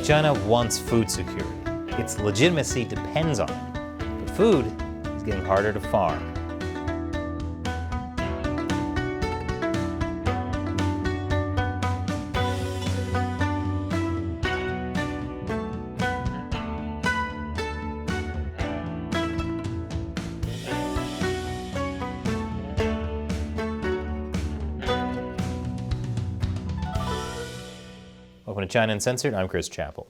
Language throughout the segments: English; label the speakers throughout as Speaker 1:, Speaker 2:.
Speaker 1: China wants food security. Its legitimacy depends on it. But food is getting harder to farm. Welcome to China Uncensored. I'm Chris Chappell.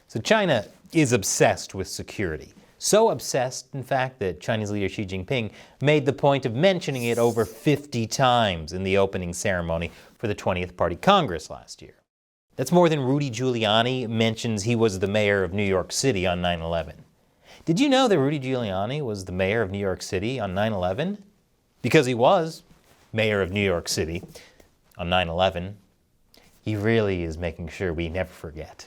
Speaker 1: So China is obsessed with security. So obsessed, in fact, that Chinese leader Xi Jinping made the point of mentioning it over 50 times in the opening ceremony for the 20th Party Congress last year. That's more than Rudy Giuliani mentions he was the mayor of New York City on 9/11. Did you know that Rudy Giuliani was the mayor of New York City on 9/11? Because he was mayor of New York City on 9/11. He really is making sure we never forget.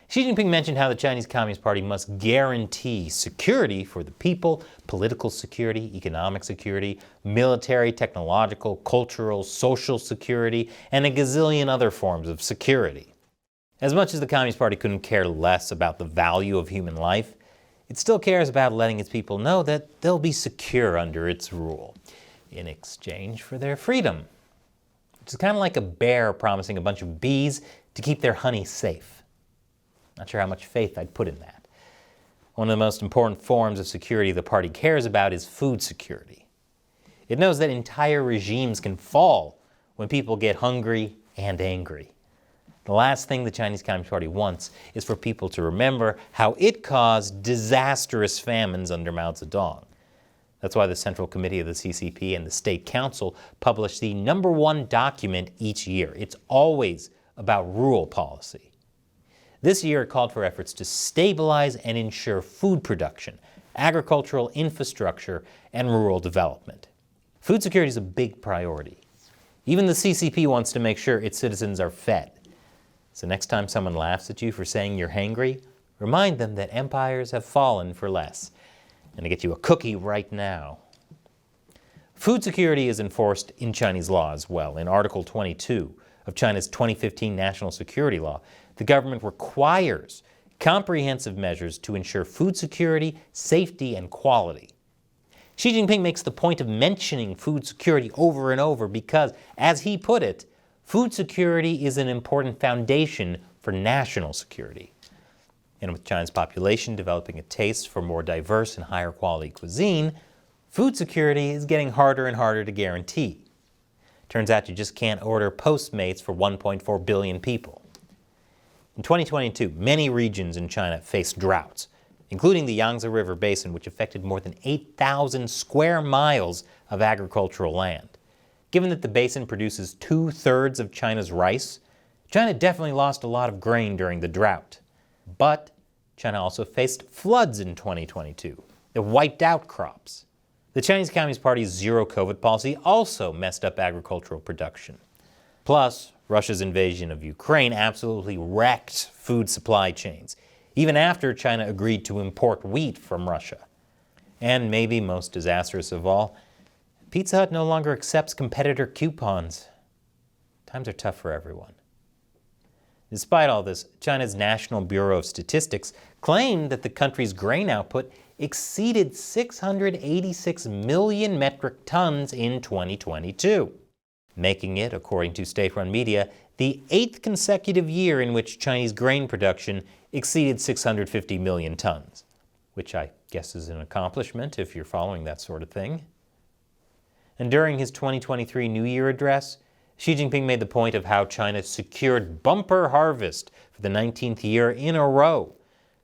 Speaker 1: Xi Jinping mentioned how the Chinese Communist Party must guarantee security for the people, political security, economic security, military, technological, cultural, social security, and a gazillion other forms of security. As much as the Communist Party couldn't care less about the value of human life, it still cares about letting its people know that they'll be secure under its rule, in exchange for their freedom. It's kind of like a bear promising a bunch of bees to keep their honey safe. Not sure how much faith I'd put in that. One of the most important forms of security the party cares about is food security. It knows that entire regimes can fall when people get hungry and angry. The last thing the Chinese Communist Party wants is for people to remember how it caused disastrous famines under Mao Zedong. That's why the Central Committee of the CCP and the State Council publish the #1 document each year. It's always about rural policy. This year it called for efforts to stabilize and ensure food production, agricultural infrastructure, and rural development. Food security is a big priority. Even the CCP wants to make sure its citizens are fed. So next time someone laughs at you for saying you're hangry, remind them that empires have fallen for less. And to get you a cookie right now. Food security is enforced in Chinese law as well. In Article 22 of China's 2015 National Security Law, the government requires comprehensive measures to ensure food security, safety, and quality. Xi Jinping makes the point of mentioning food security over and over because, as he put it, food security is an important foundation for national security. And with China's population developing a taste for more diverse and higher quality cuisine, food security is getting harder and harder to guarantee. Turns out you just can't order Postmates for 1.4 billion people. In 2022, many regions in China faced droughts, including the Yangtze River Basin, which affected more than 8,000 square miles of agricultural land. Given that the basin produces 2/3 of China's rice, China definitely lost a lot of grain during the drought. But China also faced floods in 2022 that wiped out crops. The Chinese Communist Party's zero-COVID policy also messed up agricultural production. Plus, Russia's invasion of Ukraine absolutely wrecked food supply chains, even after China agreed to import wheat from Russia. And maybe most disastrous of all, Pizza Hut no longer accepts competitor coupons. Times are tough for everyone. Despite all this, China's National Bureau of Statistics claimed that the country's grain output exceeded 686 million metric tons in 2022, making it, according to state-run media, the 8th consecutive year in which Chinese grain production exceeded 650 million tons, which I guess is an accomplishment if you're following that sort of thing. And during his 2023 New Year address, Xi Jinping made the point of how China secured bumper harvest for the 19th year in a row,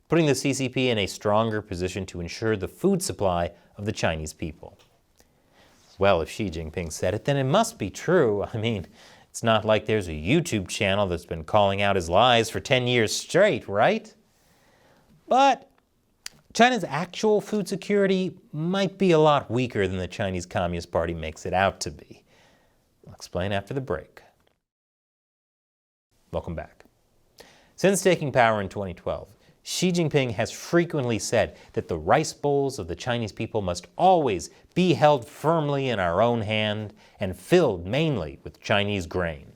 Speaker 1: putting the CCP in a stronger position to ensure the food supply of the Chinese people. Well, if Xi Jinping said it, then it must be true. I mean, it's not like there's a YouTube channel that's been calling out his lies for 10 years straight, right? But China's actual food security might be a lot weaker than the Chinese Communist Party makes it out to be. I'll explain after the break. Welcome back. Since taking power in 2012, Xi Jinping has frequently said that the rice bowls of the Chinese people must always be held firmly in our own hand and filled mainly with Chinese grain.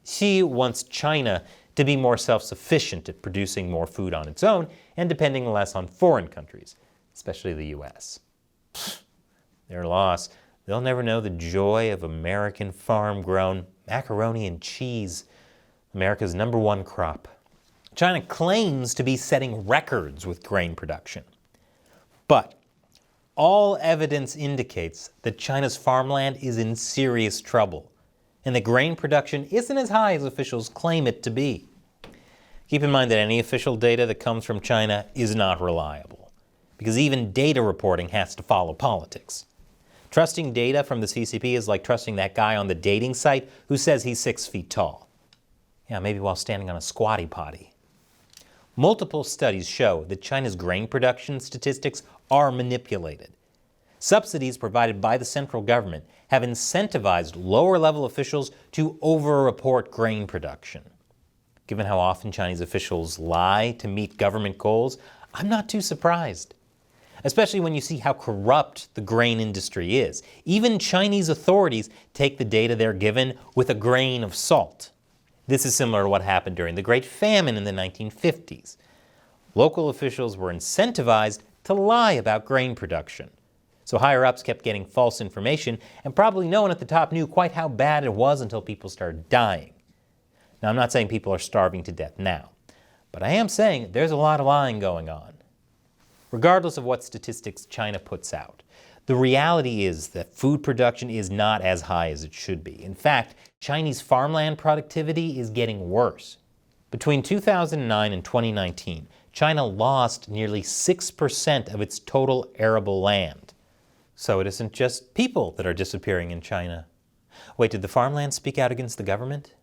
Speaker 1: Xi wants China to be more self-sufficient at producing more food on its own and depending less on foreign countries, especially the U.S. Their loss. They'll never know the joy of American farm-grown macaroni and cheese, America's #1 crop. China claims to be setting records with grain production. But all evidence indicates that China's farmland is in serious trouble, and that grain production isn't as high as officials claim it to be. Keep in mind that any official data that comes from China is not reliable, because even data reporting has to follow politics. Trusting data from the CCP is like trusting that guy on the dating site who says he's 6 feet tall. Yeah, maybe while standing on a squatty potty. Multiple studies show that China's grain production statistics are manipulated. Subsidies provided by the central government have incentivized lower-level officials to over-report grain production. Given how often Chinese officials lie to meet government goals, I'm not too surprised. Especially when you see how corrupt the grain industry is. Even Chinese authorities take the data they're given with a grain of salt. This is similar to what happened during the Great Famine in the 1950s. Local officials were incentivized to lie about grain production. So higher-ups kept getting false information, and probably no one at the top knew quite how bad it was until people started dying. Now, I'm not saying people are starving to death now, but I am saying there's a lot of lying going on. Regardless of what statistics China puts out, the reality is that food production is not as high as it should be. In fact, Chinese farmland productivity is getting worse. Between 2009 and 2019, China lost nearly 6% of its total arable land. So it isn't just people that are disappearing in China. Wait, did the farmland speak out against the government?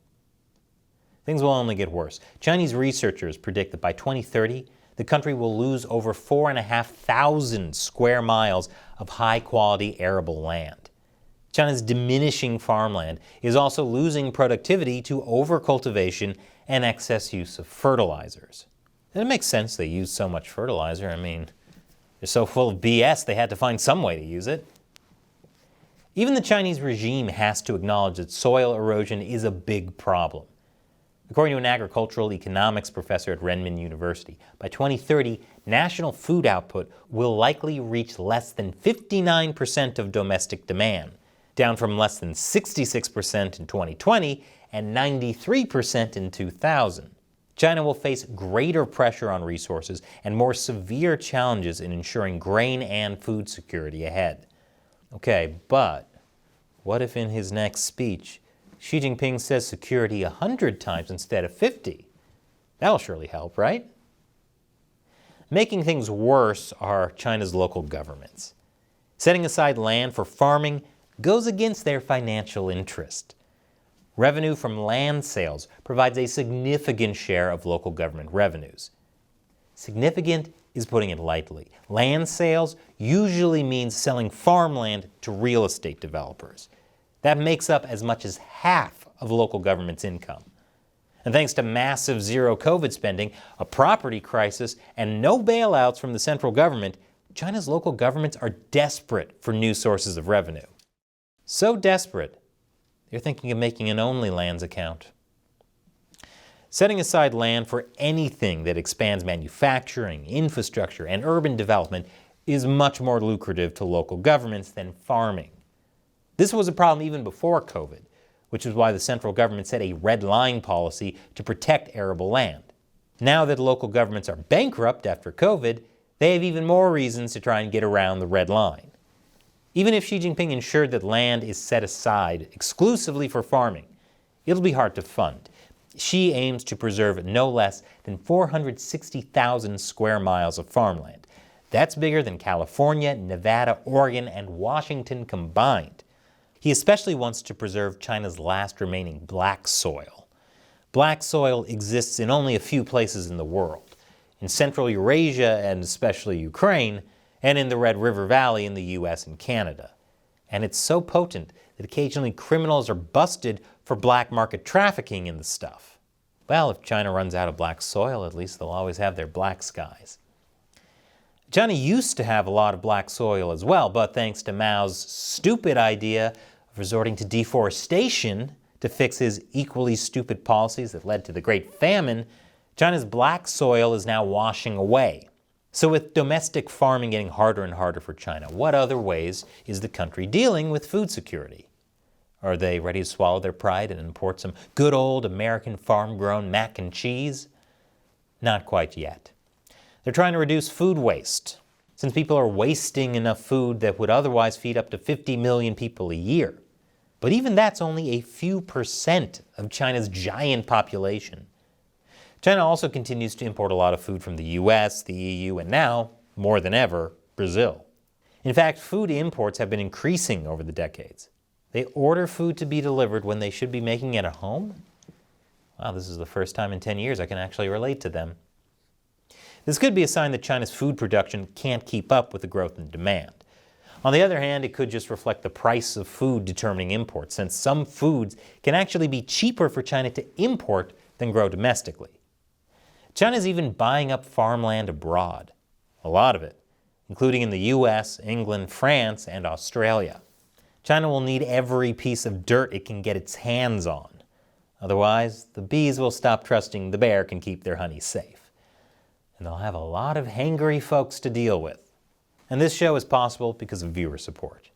Speaker 1: Things will only get worse. Chinese researchers predict that by 2030, the country will lose over 4,500 square miles of high-quality arable land. China's diminishing farmland is also losing productivity to overcultivation and excess use of fertilizers. And it makes sense they use so much fertilizer. I mean, they're so full of BS they had to find some way to use it. Even the Chinese regime has to acknowledge that soil erosion is a big problem. According to an agricultural economics professor at Renmin University, by 2030, national food output will likely reach less than 59% of domestic demand, down from less than 66% in 2020 and 93% in 2000. China will face greater pressure on resources and more severe challenges in ensuring grain and food security ahead. Okay, but what if in his next speech, Xi Jinping says security 100 times instead of 50. That'll surely help, right? Making things worse are China's local governments. Setting aside land for farming goes against their financial interest. Revenue from land sales provides a significant share of local government revenues. Significant is putting it lightly. Land sales usually means selling farmland to real estate developers. That makes up as much as half of local government's income. And thanks to massive zero COVID spending, a property crisis, and no bailouts from the central government, China's local governments are desperate for new sources of revenue. So desperate, they're thinking of making an only lands account. Setting aside land for anything that expands manufacturing, infrastructure, and urban development is much more lucrative to local governments than farming. This was a problem even before COVID, which is why the central government set a red line policy to protect arable land. Now that local governments are bankrupt after COVID, they have even more reasons to try and get around the red line. Even if Xi Jinping ensured that land is set aside exclusively for farming, it'll be hard to fund. Xi aims to preserve no less than 460,000 square miles of farmland. That's bigger than California, Nevada, Oregon, and Washington combined. He especially wants to preserve China's last remaining black soil. Black soil exists in only a few places in the world, in Central Eurasia and especially Ukraine, and in the Red River Valley in the US and Canada. And it's so potent that occasionally criminals are busted for black market trafficking in the stuff. Well, if China runs out of black soil, at least they'll always have their black skies. China used to have a lot of black soil as well, but thanks to Mao's stupid idea of resorting to deforestation to fix his equally stupid policies that led to the Great Famine, China's black soil is now washing away. So with domestic farming getting harder and harder for China, what other ways is the country dealing with food security? Are they ready to swallow their pride and import some good old American farm-grown mac and cheese? Not quite yet. They're trying to reduce food waste, since people are wasting enough food that would otherwise feed up to 50 million people a year. But even that's only a few % of China's giant population. China also continues to import a lot of food from the US, the EU, and now, more than ever, Brazil. In fact, food imports have been increasing over the decades. They order food to be delivered when they should be making it at home? Wow, this is the first time in 10 years I can actually relate to them. This could be a sign that China's food production can't keep up with the growth in demand. On the other hand, it could just reflect the price of food determining imports, since some foods can actually be cheaper for China to import than grow domestically. China's even buying up farmland abroad, a lot of it, including in the US, England, France, and Australia. China will need every piece of dirt it can get its hands on. Otherwise, the bees will stop trusting the bear can keep their honey safe. And they'll have a lot of hangry folks to deal with. And this show is possible because of viewer support.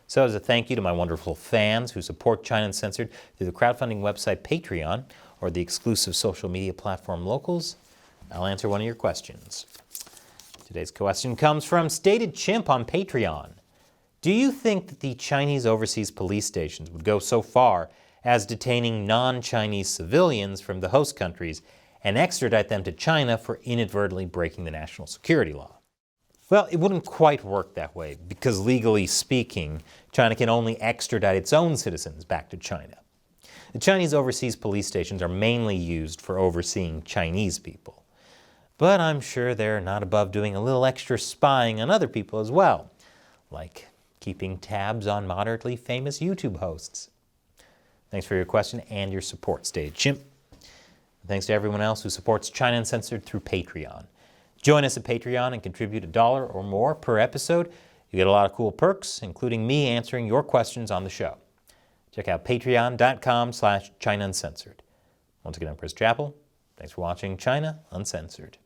Speaker 1: So as a thank you to my wonderful fans who support China Uncensored through the crowdfunding website Patreon or the exclusive social media platform Locals, I'll answer one of your questions. Today's question comes from Stated Chimp on Patreon. Do you think that the Chinese overseas police stations would go so far as detaining non-Chinese civilians from the host countries and extradite them to China for inadvertently breaking the national security law? Well, it wouldn't quite work that way because legally speaking, China can only extradite its own citizens back to China. The Chinese overseas police stations are mainly used for overseeing Chinese people. But I'm sure they're not above doing a little extra spying on other people as well, like keeping tabs on moderately famous YouTube hosts. Thanks for your question and your support, Stated Chimp. Thanks to everyone else who supports China Uncensored through Patreon. Join us at Patreon and contribute $1 or more per episode. You get a lot of cool perks, including me answering your questions on the show. Check out patreon.com/China Uncensored. Once again, I'm Chris Chappell. Thanks for watching China Uncensored.